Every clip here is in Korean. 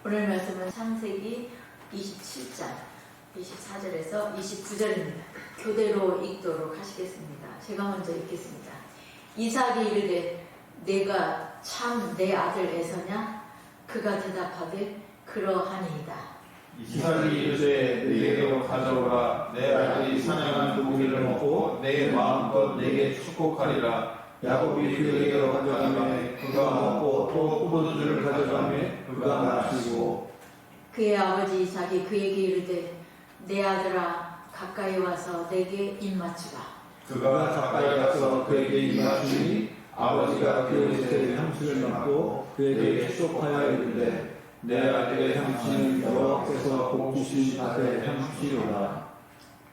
오늘 말씀은 창세기 27장 24절에서 29절입니다. 교대로 읽도록 하시겠습니다. 제가 먼저 읽겠습니다. 이삭이 이르되 내가 참 내 아들 에서냐? 그가 대답하되 그러하니이다. 이삭이 이르되 내게로 가져오라. 내 아들이 사냥한 고기를 먹고 내 마음껏 내게 축복하리라. 야곱이 그에게로 가져가매 그가 먹고 또 포도주를 가져가매 그가 마시고. 그의 아버지 이삭이 그에게 이르되 내 아들아 가까이 와서 내게 입맞추라. 그가 가까이 가서 그에게 입맞추니 아버지가 그의 향수를 맡고 그에게 축복하여 이르되 내 아들의 향수는 여호와께서 볶으신 밭의 향수시로다.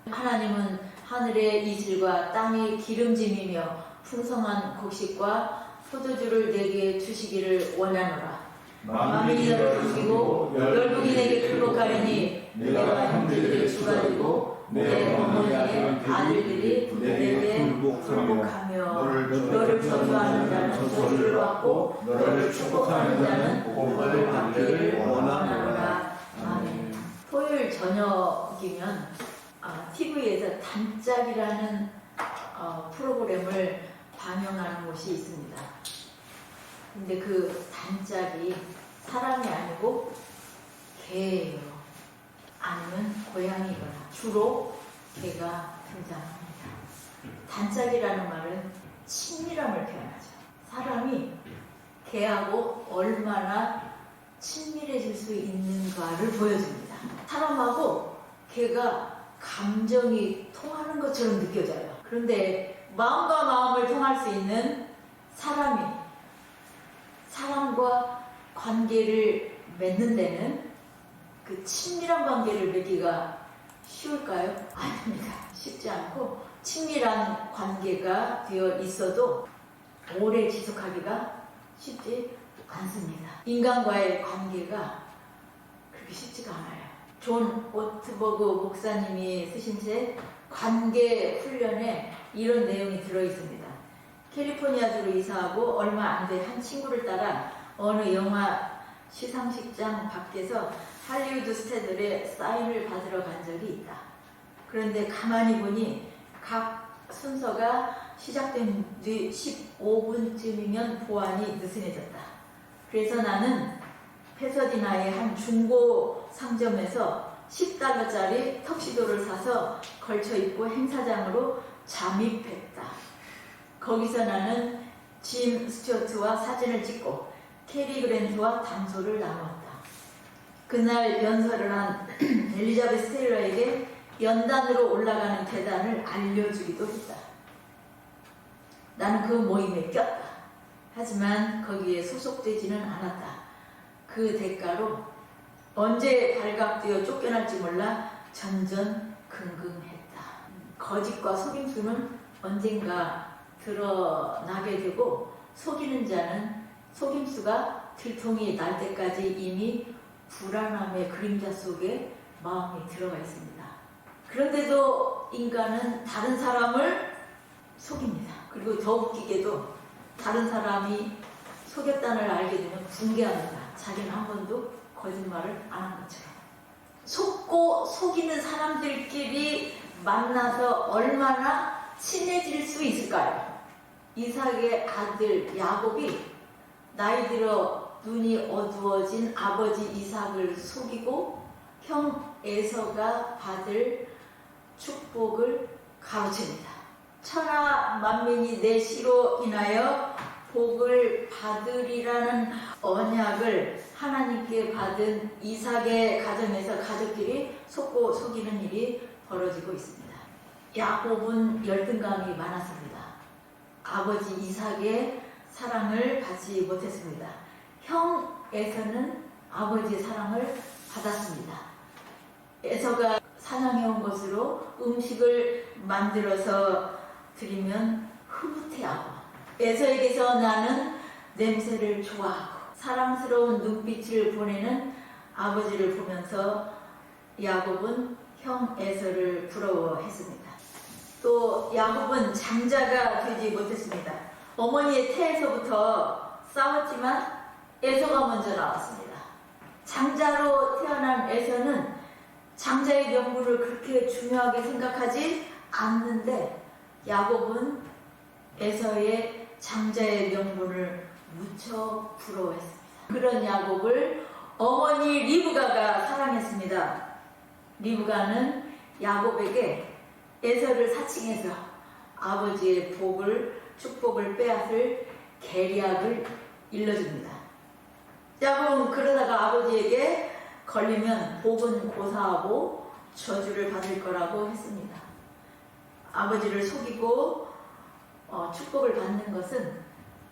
하나님은 하늘의 이슬과 땅의 기름짐이며 풍성한 곡식과 포도주를 내게 주시기를 원하노라. 만민이 너를 섬기고 열국이 내게 굴복하리니 내가 형제들을 주가지고 내 어머니의 아들들이 내게 굴복하며 너를 저주하는 자는 저주를 받고 너를 축복하는 자는 복을 받기를 원하노라. 아멘. 토요일 저녁이면 TV에서 단짝이라는 프로그램을 방영하는 곳이 있습니다. 근데 그 단짝이 사람이 아니고 개예요. 아니면 고양이거나 주로 개가 등장합니다. 단짝이라는 말은 친밀함을 표현하죠. 사람이 개하고 얼마나 친밀해질 수 있는가를 보여줍니다. 사람하고 개가 감정이 통하는 것처럼 느껴져요. 그런데 마음과 마음을 통할 수 있는 사람이 사람과 관계를 맺는 데는 그 친밀한 관계를 맺기가 쉬울까요? 아닙니다. 쉽지 않고 친밀한 관계가 되어 있어도 오래 지속하기가 쉽지 않습니다. 인간과의 관계가 그렇게 쉽지가 않아요. 존 오트버그 목사님이 쓰신 책 관계 훈련에 이런 내용이 들어있습니다. 캘리포니아주로 이사하고 얼마 안 된 한 친구를 따라 어느 영화 시상식장 밖에서 할리우드 스타들의 사인을 받으러 간 적이 있다. 그런데 가만히 보니 각 순서가 시작된 뒤 15분쯤이면 보안이 느슨해졌다. 그래서 나는 패서디나의 한 중고 상점에서 $10짜리 턱시도를 사서 걸쳐 입고 행사장으로 잠입했다. 거기서 나는 짐 스튜어트와 사진을 찍고 캐리 그랜트와 담소를 나누었다. 그날 연설을 한 엘리자베스 테일러에게 연단으로 올라가는 계단을 알려주기도 했다. 나는 그 모임에 꼈다. 하지만 거기에 소속되지는 않았다. 그 대가로 언제 발각되어 쫓겨날지 몰라 전전긍긍했다. 거짓과 속임수는 언젠가 드러나게 되고 속이는 자는 속임수가 들통이 날 때까지 이미 불안함의 그림자 속에 마음이 들어가 있습니다. 그런데도 인간은 다른 사람을 속입니다. 그리고 더 웃기게도 다른 사람이 속였다는 알게 되면 붕괴합니다. 자기는 한 번도 거짓말을 안 한 것처럼. 속고 속이는 사람들끼리 만나서 얼마나 친해질 수 있을까요? 이삭의 아들 야곱이 나이 들어 눈이 어두워진 아버지 이삭을 속이고 형 에서가 받을 축복을 가로챕니다. 천하 만민이 내 씨로 인하여 복을 받으리라는 언약을 하나님께 받은 이삭의 가정에서 가족끼리 속고 속이는 일이 벌어지고 있습니다. 야곱은 열등감이 많았습니다. 아버지 이삭의 사랑을 받지 못했습니다. 형 에서는 아버지의 사랑을 받았습니다. 에서가 사냥해온 것으로 음식을 만들어서 드리면 흐뭇해하고 에서에게서 나는 냄새를 좋아하고 사랑스러운 눈빛을 보내는 아버지를 보면서 야곱은 형 에서를 부러워했습니다. 또 야곱은 장자가 되지 못했습니다. 어머니의 태에서부터 싸웠지만 에서가 먼저 나왔습니다. 장자로 태어난 에서는 장자의 명분을 그렇게 중요하게 생각하지 않는데 야곱은 에서의 장자의 명분을 무척 부러워했습니다. 그런 야곱을 어머니 리브가가 사랑했습니다. 리브가는 야곱에게 에서를 사칭해서 아버지의 축복을 빼앗을 계략을 일러줍니다. 야곱은 그러다가 아버지에게 걸리면 복은 고사하고 저주를 받을 거라고 했습니다. 아버지를 속이고 축복을 받는 것은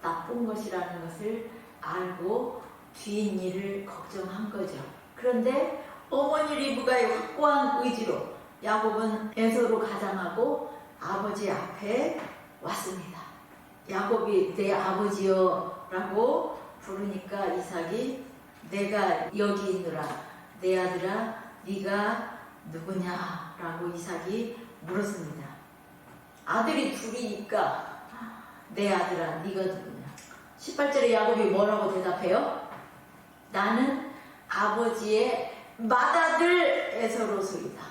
나쁜 것이라는 것을 알고 뒤인 일을 걱정한 거죠. 그런데 어머니 리브가의 확고한 의지로 야곱은 에서로 가장하고 아버지 앞에 왔습니다. 야곱이 내 아버지여 라고 부르니까 이삭이 내가 여기 있노라 내 아들아 네가 누구냐 라고 이삭이 물었습니다. 아들이 둘이니까 내 아들아 네가 누구냐. 18절에 야곱이 뭐라고 대답해요? 나는 아버지의 맏아들 에서로소이다.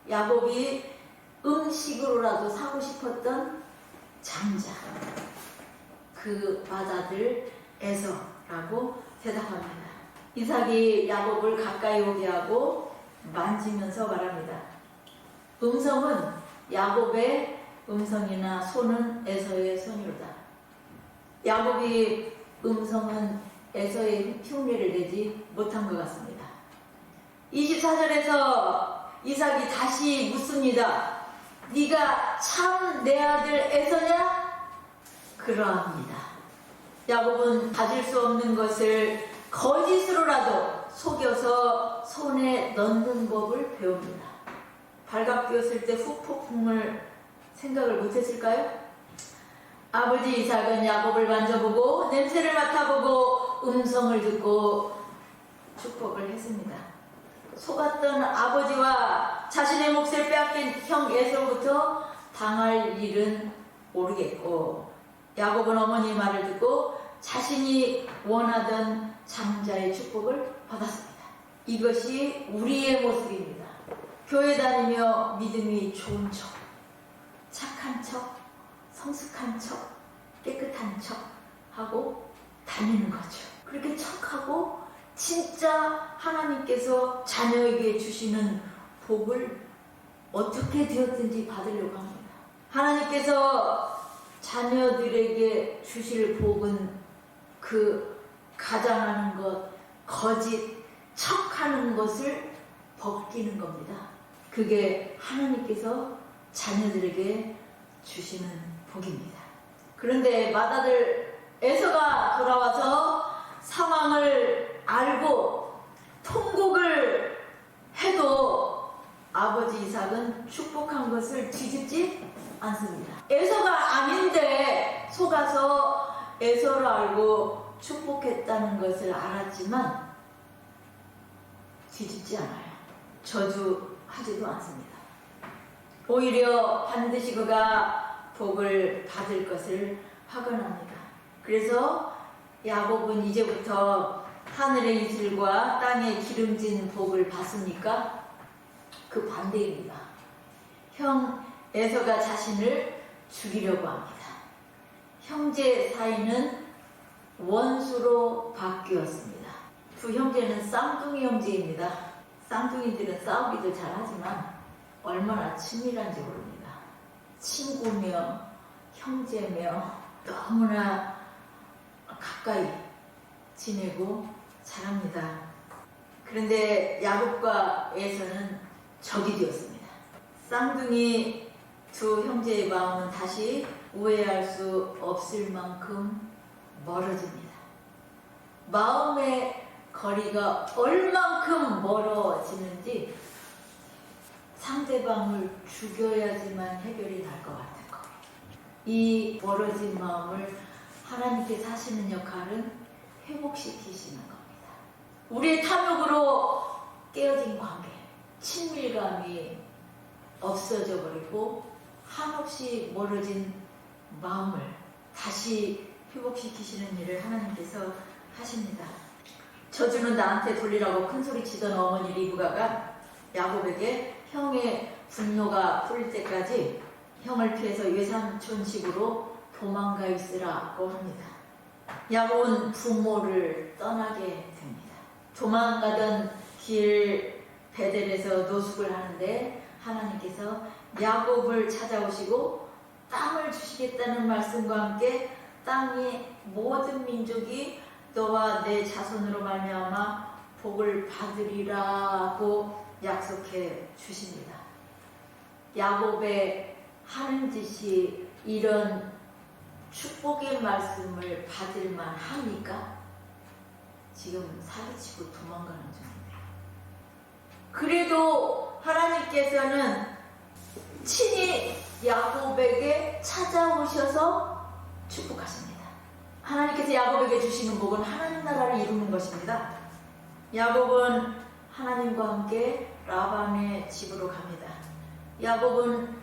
야곱이 음식으로라도 사고 싶었던 장자 그 맏아들 에서라고 대답합니다. 이삭이 야곱을 가까이 오게 하고 만지면서 말합니다. 음성은 야곱의 음성이나 손은 에서의 손이로다. 야곱이 음성은 에서의 흉내를 내지 못한 것 같습니다. 24절에서 이삭이 다시 묻습니다. 네가 참 내 아들 에서냐? 그러합니다. 야곱은 가질 수 없는 것을 거짓으로라도 속여서 손에 넣는 법을 배웁니다. 발각되었을 때 후폭풍을 생각을 못했을까요? 아버지 이삭은 야곱을 만져보고 냄새를 맡아보고 음성을 듣고 축복을 했습니다. 속았던 아버지와 자신의 몫을 빼앗긴 형 에서부터 당할 일은 모르겠고 야곱은 어머니의 말을 듣고 자신이 원하던 장자의 축복을 받았습니다. 이것이 우리의 모습입니다. 교회 다니며 믿음이 좋은 척, 착한 척, 성숙한 척, 깨끗한 척 하고 다니는 거죠. 그렇게 척하고 진짜 하나님께서 자녀에게 주시는 복을 어떻게 되었든지 받으려고 합니다. 하나님께서 자녀들에게 주실 복은 그 가장하는 것, 거짓, 척하는 것을 벗기는 겁니다. 그게 하나님께서 자녀들에게 주시는 복입니다. 그런데 맏아들 에서가 돌아와서 상황을 알고 통곡을 해도 아버지 이삭은 축복한 것을 뒤집지 않습니다. 에서가 아닌데 속아서 에서를 알고 축복했다는 것을 알았지만 뒤집지 않아요. 저주하지도 않습니다. 오히려 반드시 그가 복을 받을 것을 확언합니다. 그래서 야곱은 이제부터 하늘의 이슬과 땅의 기름진 복을 받습니까? 그 반대입니다. 형 에서가 자신을 죽이려고 합니다. 형제 사이는 원수로 바뀌었습니다. 두 형제는 쌍둥이 형제입니다. 쌍둥이들은 싸우기도 잘하지만 얼마나 친밀한지 모릅니다. 친구며 형제며 너무나 가까이 지내고 자랍니다. 그런데 야곱과 에서는 적이 되었습니다. 쌍둥이 두 형제의 마음은 다시 우애할 수 없을 만큼 멀어집니다. 마음의 거리가 얼만큼 멀어지는지 상대방을 죽여야지만 해결이 날 것 같은 거예요. 이 멀어진 마음을 하나님께서 하시는 역할은 회복시키시는 겁니다. 우리의 탐욕으로 깨어진 관계, 친밀감이 없어져 버리고 한없이 멀어진 마음을 다시 회복시키시는 일을 하나님께서 하십니다. 저주는 나한테 돌리라고 큰소리치던 어머니 리브가가 야곱에게 형의 분노가 풀릴 때까지 형을 피해서 외삼촌 집으로 도망가 있으라고 합니다. 야곱은 부모를 떠나게 됩니다. 도망가던 길 베델에서 노숙을 하는데 하나님께서 야곱을 찾아오시고 땅을 주시겠다는 말씀과 함께 땅의 모든 민족이 너와 내 자손으로 말미암아 복을 받으리라고 약속해 주십니다. 야곱의 하는 짓이 이런 축복의 말씀을 받을 만합니까? 지금 사기치고 도망가는 중입니다. 그래도 하나님께서는 친히 야곱에게 찾아오셔서 축복하십니다. 하나님께서 야곱에게 주시는 복은 하나님 나라를 이루는 것입니다. 야곱은 하나님과 함께 라반의 집으로 갑니다. 야곱은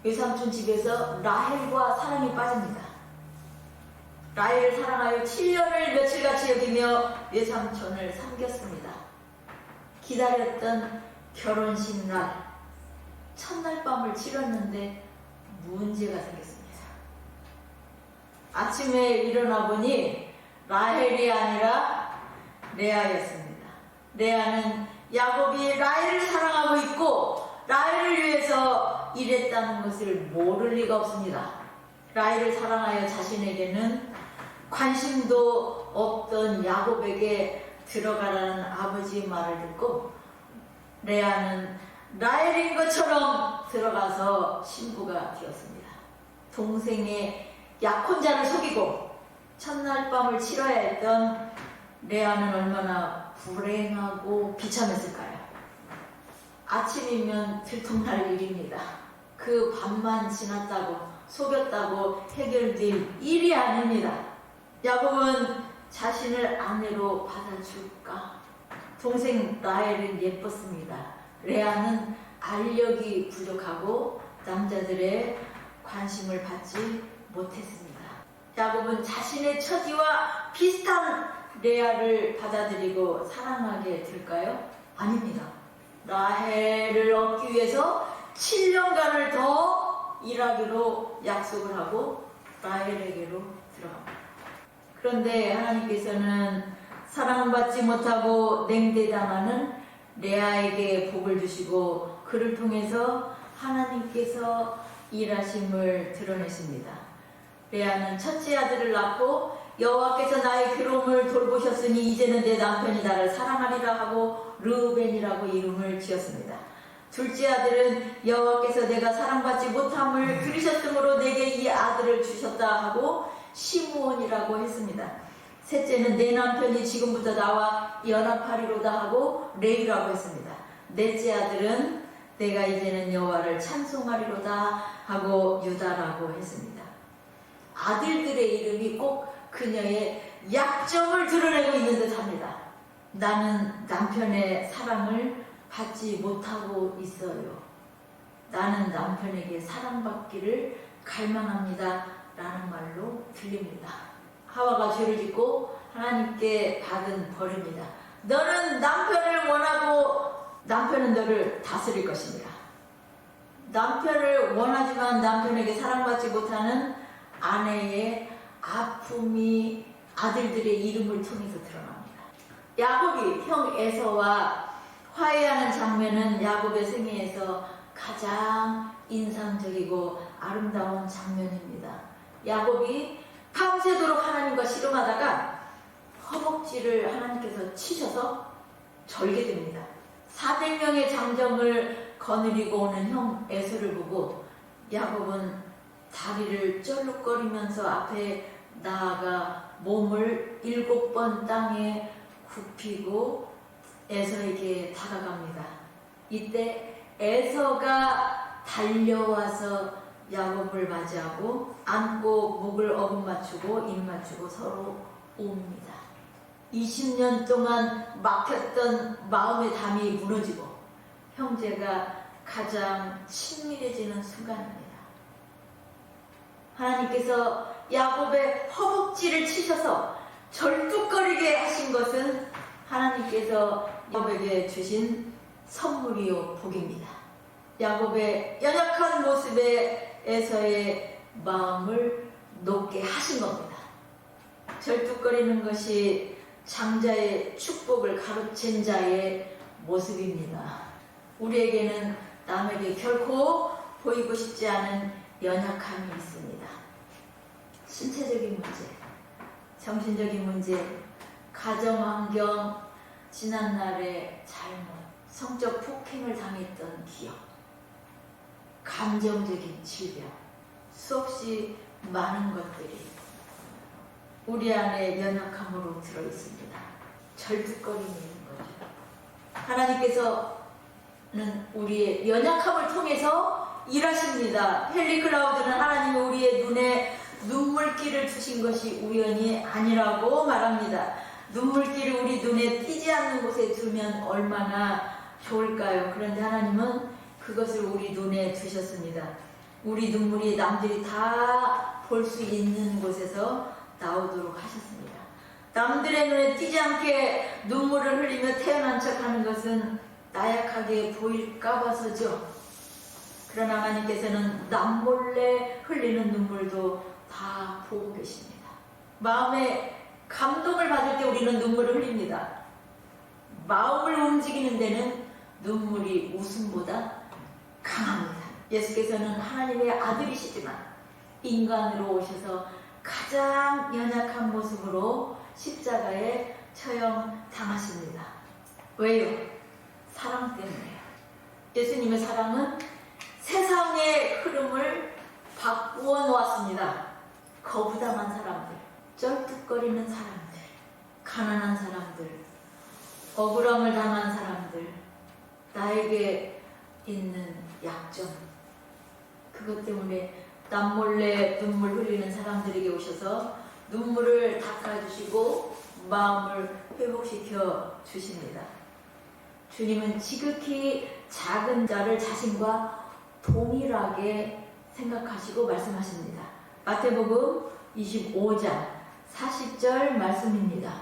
외삼촌 집에서 라헬과 사랑에 빠집니다. 라헬을 사랑하여 7년을 며칠같이 여기며 외삼촌을 섬겼습니다. 기다렸던 결혼식 날, 첫날 밤을 치렀는데 문제가 생겼습니다. 아침에 일어나 보니 라헬이 아니라 레아였습니다. 레아는 야곱이 라헬을 사랑하고 있고 라헬을 위해서 일했다는 것을 모를 리가 없습니다. 라헬을 사랑하여 자신에게는 관심도 없던 야곱에게 들어가라는 아버지의 말을 듣고 레아는 라헬인 것처럼 들어가서 신부가 되었습니다. 동생의 약혼자를 속이고 첫날 밤을 치러야 했던 레아는 얼마나 불행하고 비참했을까요? 아침이면 들통날 일입니다. 그 밤만 지났다고 속였다고 해결될 일이 아닙니다. 야곱은 자신을 아내로 받아줄까? 동생 라헬은 예뻤습니다. 레아는 알력이 부족하고 남자들의 관심을 받지 못했습니다. 야곱은 자신의 처지와 비슷한 레아를 받아들이고 사랑하게 될까요? 아닙니다. 라헬을 얻기 위해서 7년간을 더 일하기로 약속을 하고 라헬에게로 들어갑니다. 그런데 하나님께서는 사랑받지 못하고 냉대당하는 레아에게 복을 주시고 그를 통해서 하나님께서 일하심을 드러내십니다. 레아는 첫째 아들을 낳고 여호와께서 나의 괴로움을 돌보셨으니 이제는 내 남편이 나를 사랑하리라 하고 르우벤이라고 이름을 지었습니다. 둘째 아들은 여호와께서 내가 사랑받지 못함을 들으셨으므로 내게 이 아들을 주셨다 하고 시므온이라고 했습니다. 셋째는 내 남편이 지금부터 나와 연합하리로다 하고 레위라고 했습니다. 넷째 아들은 내가 이제는 여호와를 찬송하리로다 하고 유다라고 했습니다. 아들들의 이름이 꼭 그녀의 약점을 드러내고 있는 듯합니다. 나는 남편의 사랑을 받지 못하고 있어요. 나는 남편에게 사랑받기를 갈망합니다. 라는 말로 들립니다. 하와가 죄를 짓고 하나님께 받은 벌입니다. 너는 남편을 원하고 남편은 너를 다스릴 것입니다. 남편을 원하지만 남편에게 사랑받지 못하는 아내의 아픔이 아들들의 이름을 통해서 드러납니다. 야곱이 형 에서와 화해하는 장면은 야곱의 생애에서 가장 인상적이고 아름다운 장면입니다. 야곱이 밤새도록 하나님과 씨름하다가 허벅지를 하나님께서 치셔서 절개됩니다. 400명의 장정을 거느리고 오는 형 에서를 보고 야곱은 다리를 쩔룩거리면서 앞에 나아가 몸을 7번 땅에 굽히고 에서에게 다가갑니다. 이때 에서가 달려와서 야곱을 맞이하고 안고 목을 어긋맞추고 입맞추고 서로 옵니다. 20년 동안 막혔던 마음의 담이 무너지고 형제가 가장 친밀해지는 순간입니다. 하나님께서 야곱의 허벅지를 치셔서 절뚝거리게 하신 것은 하나님께서 야곱에게 주신 선물이요 복입니다. 야곱의 연약한 모습에 에서의 마음을 높게 하신 겁니다. 절뚝거리는 것이 장자의 축복을 가로챈 자의 모습입니다. 우리에게는 남에게 결코 보이고 싶지 않은 연약함이 있습니다. 신체적인 문제, 정신적인 문제, 가정환경, 지난날의 잘못, 성적 폭행을 당했던 기억, 감정적인 질병, 수없이 많은 것들이 우리 안에 연약함으로 들어있습니다. 절뚝거리는 거죠. 하나님께서는 우리의 연약함을 통해서 일하십니다. 헨리 클라우드는 하나님이 우리의 눈에 눈물길을 주신 것이 우연이 아니라고 말합니다. 눈물길이 우리 눈에 띄지 않는 곳에 두면 얼마나 좋을까요? 그런데 하나님은 그것을 우리 눈에 두셨습니다. 우리 눈물이 남들이 다 볼 수 있는 곳에서 나오도록 하셨습니다. 남들의 눈에 띄지 않게 눈물을 흘리며 태어난 척하는 것은 나약하게 보일까 봐서죠. 그러나 하나님께서는 남몰래 흘리는 눈물도 다 보고 계십니다. 마음에 감동을 받을 때 우리는 눈물을 흘립니다. 마음을 움직이는 데는 눈물이 웃음보다 강합니다. 예수께서는 하나님의 아들이시지만 인간으로 오셔서 가장 연약한 모습으로 십자가에 처형당하십니다. 왜요? 사랑 때문에요. 예수님의 사랑은 세상의 흐름을 바꾸어 놓았습니다. 거부당한 사람들, 쩔뚝거리는 사람들, 가난한 사람들, 억울함을 당한 사람들, 나에게 있는 약점, 그것 때문에 남몰래 눈물 흘리는 사람들에게 오셔서 눈물을 닦아주시고 마음을 회복시켜 주십니다. 주님은 지극히 작은 자를 자신과 동일하게 생각하시고 말씀하십니다. 마태복음 25장 40절 말씀입니다.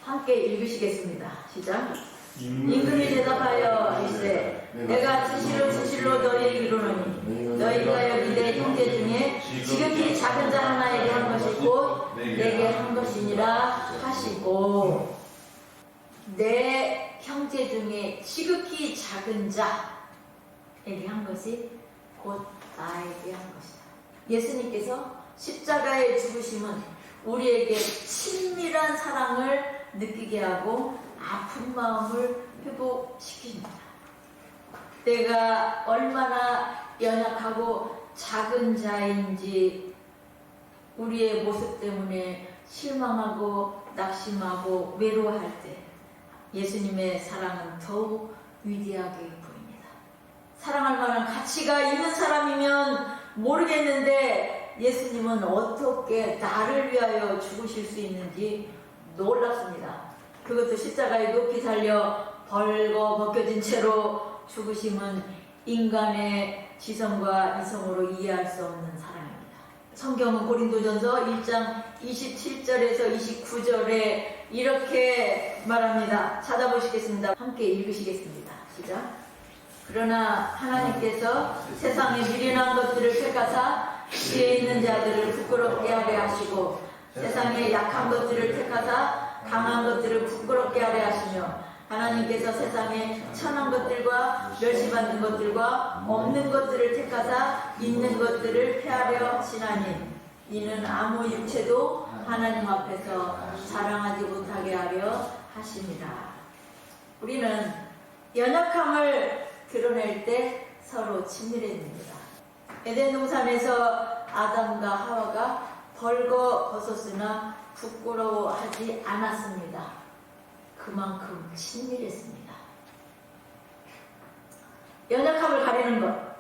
함께 읽으시겠습니다. 시작. 임금이 대답하여 이르되 내가 진실로 너희에게 이르노니 너희가 여기 내 형제 중에 지극히 작은 자 하나에게 한 것이 곧 내게 한 것이니라 하시고, 내 형제 중에 지극히 작은 자에게 한 것이 곧 나에게 한 것이다. 예수님께서 십자가의 죽으심은 우리에게 친밀한 사랑을 느끼게 하고 아픈 마음을 회복시킵니다. 내가 얼마나 연약하고 작은 자인지 우리의 모습 때문에 실망하고 낙심하고 외로워할 때 예수님의 사랑은 더욱 위대하게 보입니다. 사랑할 만한 가치가 있는 사람이면 모르겠는데 예수님은 어떻게 나를 위하여 죽으실 수 있는지 놀랍습니다. 그것도 십자가에 높이 달려 벌거 벗겨진 채로 죽으심은 인간의 지성과 이성으로 이해할 수 없는 사랑입니다. 성경은 고린도전서 1장 27절에서 29절에 이렇게 말합니다. 찾아보시겠습니다. 함께 읽으시겠습니다. 시작. 그러나 하나님께서 세상에 미련한 것들을 택하사 지혜 있는 자들을 부끄럽게 하려 하시고 세상에 약한 것들을 택하사 강한 것들을 부끄럽게 하려 하시며 하나님께서 세상에 천한 것들과 멸시받는 것들과 없는 것들을 택하사 있는 것들을 폐하려 하시나니 이는 아무 육체도 하나님 앞에서 자랑하지 못하게 하려 하십니다. 우리는 연약함을 드러낼 때 서로 친밀해집니다. 에덴 동산에서 아담과 하와가 벌거 벗었으나 부끄러워하지 않았습니다. 그만큼 친밀했습니다. 연약함을 가리는 것,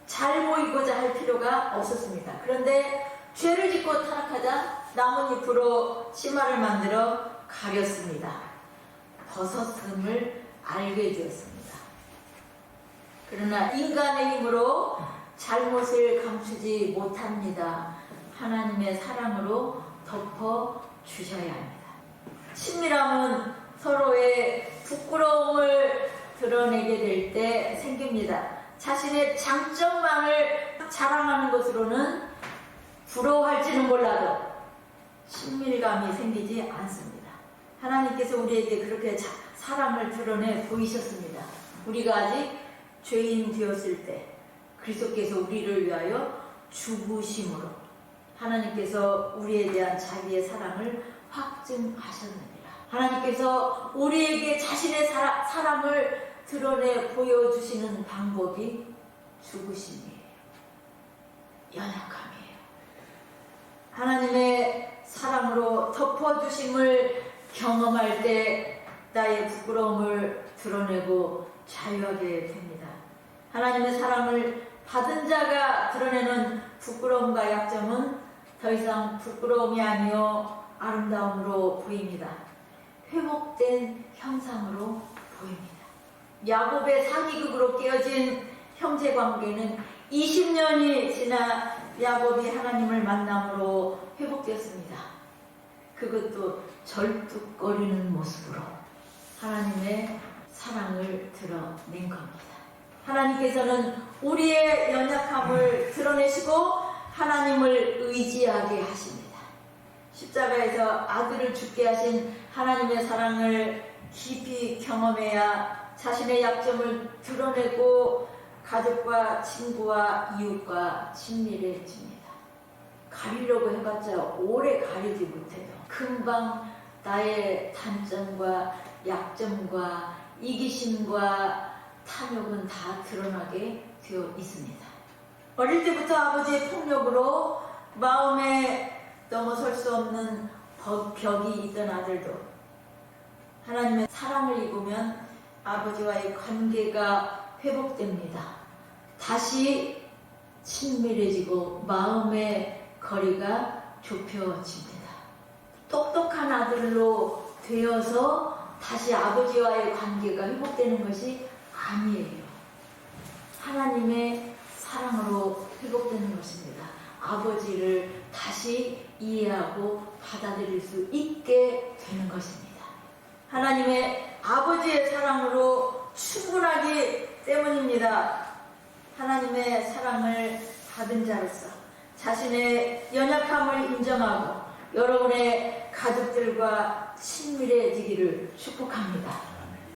잘 보이고자 할 필요가 없었습니다. 그런데 죄를 짓고 타락하자 나뭇잎으로 치마를 만들어 가렸습니다. 벗었음을 알게 되었습니다. 그러나 인간의 힘으로 잘못을 감추지 못합니다. 하나님의 사랑으로 덮어 주셔야 합니다. 친밀함은 서로의 부끄러움을 드러내게 될 때 생깁니다. 자신의 장점만을 자랑하는 것으로는 부러워할지는 몰라도 친밀감이 생기지 않습니다. 하나님께서 우리에게 그렇게 사랑을 드러내 보이셨습니다. 우리가 아직 죄인 되었을 때 그리스도께서 우리를 위하여 죽으심으로 하나님께서 우리에 대한 자기의 사랑을 확증하셨느니라. 하나님께서 우리에게 자신의 사랑을 드러내 보여주시는 방법이 죽으심이에요. 연약함이에요. 하나님의 사랑으로 덮어주심을 경험할 때 나의 부끄러움을 드러내고 자유하게 됩니다. 하나님의 사랑을 받은 자가 드러내는 부끄러움과 약점은 더 이상 부끄러움이 아니요 아름다움으로 보입니다. 회복된 형상으로 보입니다. 야곱의 사기극으로 깨어진 형제관계는 20년이 지나 야곱이 하나님을 만남으로 회복되었습니다. 그것도 절뚝거리는 모습으로 하나님의 사랑을 드러낸 겁니다. 하나님께서는 우리의 연약함을 드러내시고 하나님을 의지하게 하십니다. 십자가에서 아들을 죽게 하신 하나님의 사랑을 깊이 경험해야 자신의 약점을 드러내고 가족과 친구와 이웃과 친밀해집니다. 가리려고 해봤자 오래 가리지 못해요. 금방 나의 단점과 약점과 이기심과 탐욕은 다 드러나게 되어 있습니다. 어릴 때부터 아버지의 폭력으로 마음에 넘어설 수 없는 벽이 있던 아들도 하나님의 사랑을 입으면 아버지와의 관계가 회복됩니다. 다시 친밀해지고 마음의 거리가 좁혀집니다. 똑똑한 아들로 되어서 다시 아버지와의 관계가 회복되는 것이 아니에요. 하나님의 사랑으로 회복되는 것입니다. 아버지를 다시 이해하고 받아들일 수 있게 되는 것입니다. 하나님의 아버지의 사랑으로 충분하기 때문입니다. 하나님의 사랑을 받은 자로서 자신의 연약함을 인정하고 여러분의 가족들과 친밀해지기를 축복합니다.